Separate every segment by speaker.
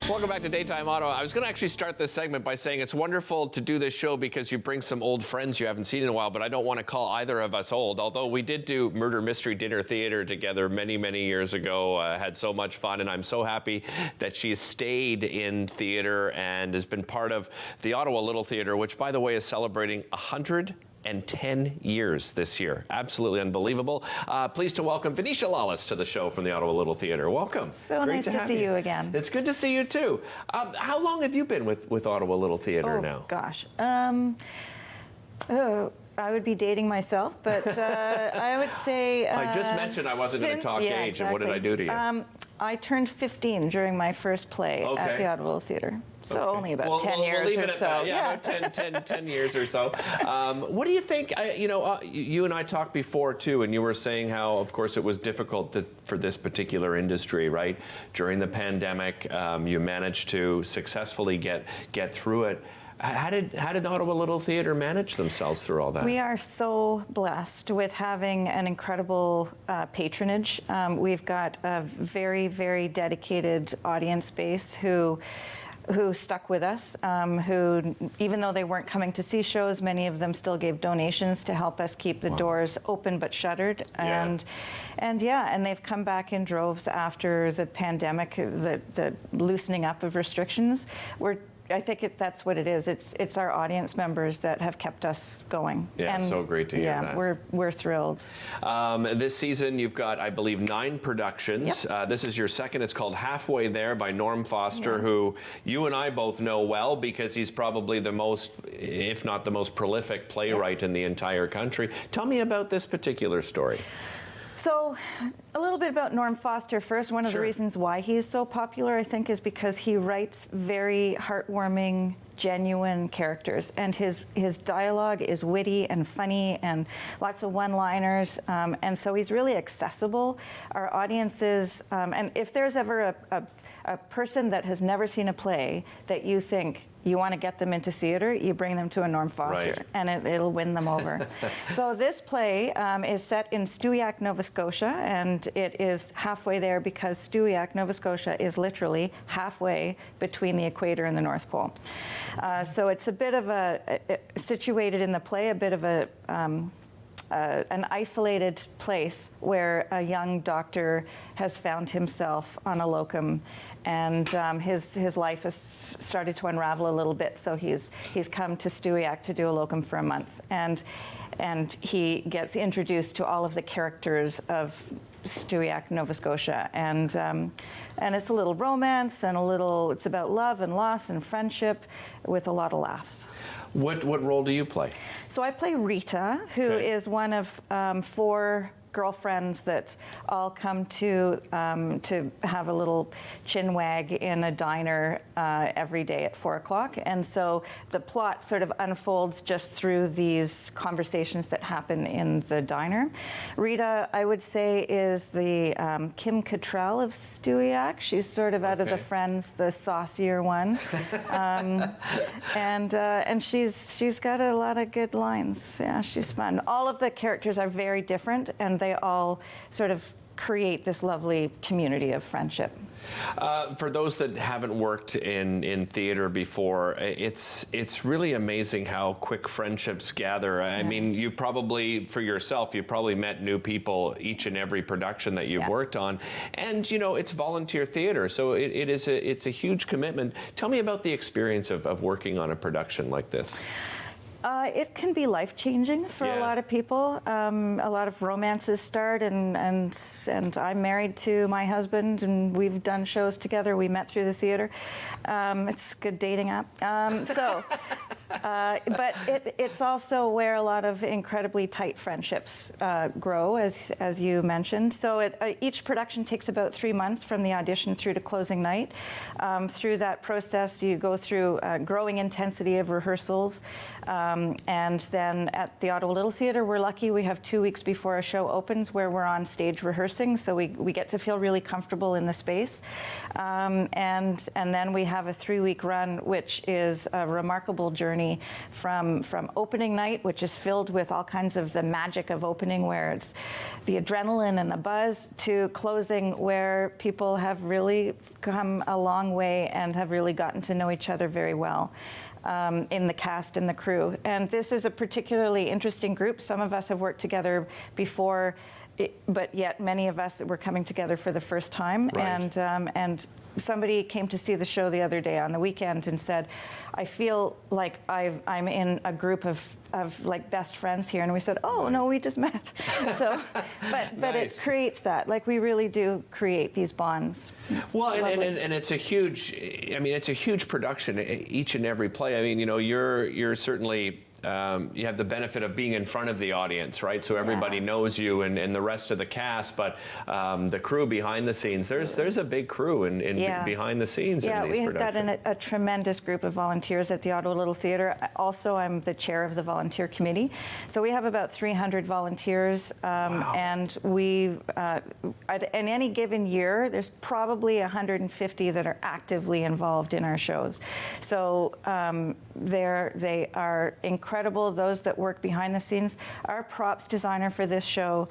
Speaker 1: Welcome back to Daytime Ottawa. I was going to actually start this segment by saying it's wonderful to do this show because you bring some old friends you haven't seen in a while, but I don't want to call either of us old, although we did do Murder Mystery Dinner Theater together many, many years ago. Had so much fun, and I'm so happy that she's stayed in theater and has been part of the Ottawa Little Theatre, which, by the way, is celebrating 110 years this year. Absolutely unbelievable. Pleased to welcome Venetia Lawless to the show from the Ottawa Little Theatre. Welcome.
Speaker 2: So nice to see you again.
Speaker 1: It's good to see you too. How long have you been with Ottawa Little Theatre now?
Speaker 2: Gosh. I would be dating myself, but I would say...
Speaker 1: I just mentioned I wasn't going to talk age, exactly. And what did I do to you?
Speaker 2: I turned 15 during my first play at the Ottawa Little Theatre. So only about 10 years or so.
Speaker 1: Yeah, about 10 years or so. What do you think? You and I talked before, too, and you were saying how, of course, it was difficult for this particular industry, right? During the pandemic, you managed to successfully get through it. How did Ottawa Little Theatre manage themselves through all that?
Speaker 2: We are so blessed with having an incredible patronage. We've got a very, very dedicated audience base who stuck with us, who, even though they weren't coming to see shows, many of them still gave donations to help us keep the doors open but shuttered. And they've come back in droves after the pandemic, the loosening up of restrictions. I think that's what it is. It's our audience members that have kept us going.
Speaker 1: Yeah, and so great to hear that.
Speaker 2: Yeah, we're thrilled.
Speaker 1: This season you've got, I believe, 9 productions. Yep. This is your second. It's called Halfway There by Norm Foster, who you and I both know well because he's probably the most, if not the most prolific playwright in the entire country. Tell me about this particular story.
Speaker 2: So, a little bit about Norm Foster first. One of the reasons why he is so popular, I think, is because he writes very heartwarming, genuine characters, and his dialogue is witty and funny and lots of one-liners, and so he's really accessible. Our audiences, and if there's ever a person that has never seen a play that you think you want to get them into theater, you bring them to a Norm Foster, and it'll win them over. So this play is set in Stewiacke, Nova Scotia, and it is halfway there because Stewiacke, Nova Scotia is literally halfway between the equator and the North Pole. So it's a bit of situated in the play, a bit of an isolated place where a young doctor has found himself on a locum, and his life has started to unravel a little bit. So he's come to Stewiacke to do a locum for a month, and he gets introduced to all of the characters of Stewiacke, Nova Scotia, and it's a little romance and it's about love and loss and friendship with a lot of laughs.
Speaker 1: What role do you play?
Speaker 2: So I play Rita, who is one of 4 girlfriends that all come to have a little chin wag in a diner every day at 4 o'clock. And so the plot sort of unfolds just through these conversations that happen in the diner. Rita, I would say, is the Kim Cattrall of Stewiacke. She's sort of out of the friends, the saucier one. And she's got a lot of good lines. Yeah, she's fun. All of the characters are very different, and they all sort of create this lovely community of friendship.
Speaker 1: For those that haven't worked in theater before, it's really amazing how quick friendships gather. I mean, you probably, for yourself, you've probably met new people each and every production that you've worked on. And, it's volunteer theater, so it's a huge commitment. Tell me about the experience of working on a production like this.
Speaker 2: It can be life-changing for a lot of people. A lot of romances start, and I'm married to my husband, and we've done shows together. We met through the theater. It's a good dating app. But it's also where a lot of incredibly tight friendships grow, as you mentioned. So each production takes about 3 months from the audition through to closing night. Through that process, you go through growing intensity of rehearsals. And then at the Ottawa Little Theatre, we're lucky we have 2 weeks before a show opens where we're on stage rehearsing, so we get to feel really comfortable in the space. And then we have a 3-week run, which is a remarkable journey journey from opening night, which is filled with all kinds of the magic of opening, where it's the adrenaline and the buzz, to closing, where people have really come a long way and have really gotten to know each other very well. In the cast and the crew. And this is a particularly interesting group. Some of us have worked together before, but yet many of us were coming together for the first time.
Speaker 1: Right.
Speaker 2: And somebody came to see the show the other day on the weekend and said, I feel like I'm in a group of like best friends here. And we said, oh, no, we just met. So, but
Speaker 1: Nice.
Speaker 2: it creates that. Like, we really do create these bonds.
Speaker 1: Well, and it's a huge, I mean, it's a huge production, each and every play. I mean, you know, you're certainly, you have the benefit of being in front of the audience, right? So everybody knows you and the rest of the cast, but the crew behind the scenes, there's a big crew in behind the scenes in these
Speaker 2: we have got
Speaker 1: productions.
Speaker 2: a tremendous group of volunteers at the Ottawa Little Theatre. Also, I'm the chair of the volunteer committee. So we have about 300 volunteers,
Speaker 1: Wow.
Speaker 2: and we, in any given year, there's probably 150 that are actively involved in our shows. So they are incredible, those that work behind the scenes. Our props designer for this show,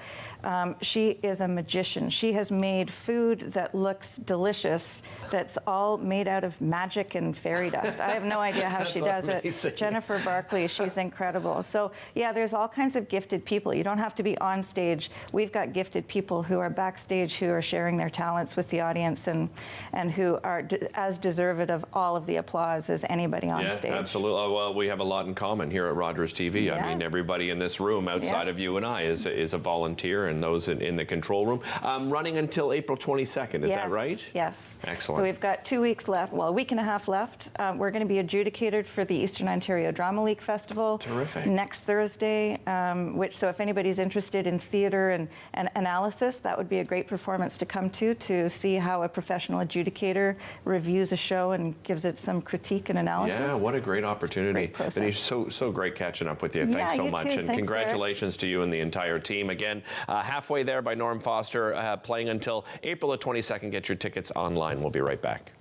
Speaker 2: she is a magician. She has made food that looks delicious, that's all made out of magic and fairy dust. I have no idea how she does
Speaker 1: amazing.
Speaker 2: it. Jennifer Barkley, she's incredible. So yeah, there's all kinds of gifted people. You don't have to be on stage. We've got gifted people who are backstage, who are sharing their talents with the audience, and who are as deserved of all of the applause as anybody on stage.
Speaker 1: Yeah, absolutely. Well, we have a lot in common here at Rogers TV.
Speaker 2: Yeah.
Speaker 1: I mean, everybody in this room outside of you and I is a volunteer, and those in the control room. Running until April 22nd, is that right?
Speaker 2: Yes.
Speaker 1: Excellent.
Speaker 2: So we've got 2 weeks left, well, a week and a half left. We're going to be adjudicated for the Eastern Ontario Drama League Festival
Speaker 1: Terrific.
Speaker 2: next Thursday, so if anybody's interested in theatre and analysis, that would be a great performance to come to see how a professional adjudicator reviews a show and gives it some critique and analysis.
Speaker 1: Yeah, what a great opportunity.
Speaker 2: Great process.
Speaker 1: Denise, so great catching up with you.
Speaker 2: Yeah,
Speaker 1: Thanks so
Speaker 2: you
Speaker 1: much.
Speaker 2: too.
Speaker 1: And
Speaker 2: Thanks,
Speaker 1: congratulations to you and the entire team. Again, Halfway There by Norm Foster, playing until April the 22nd. Get your tickets online. We'll be right back.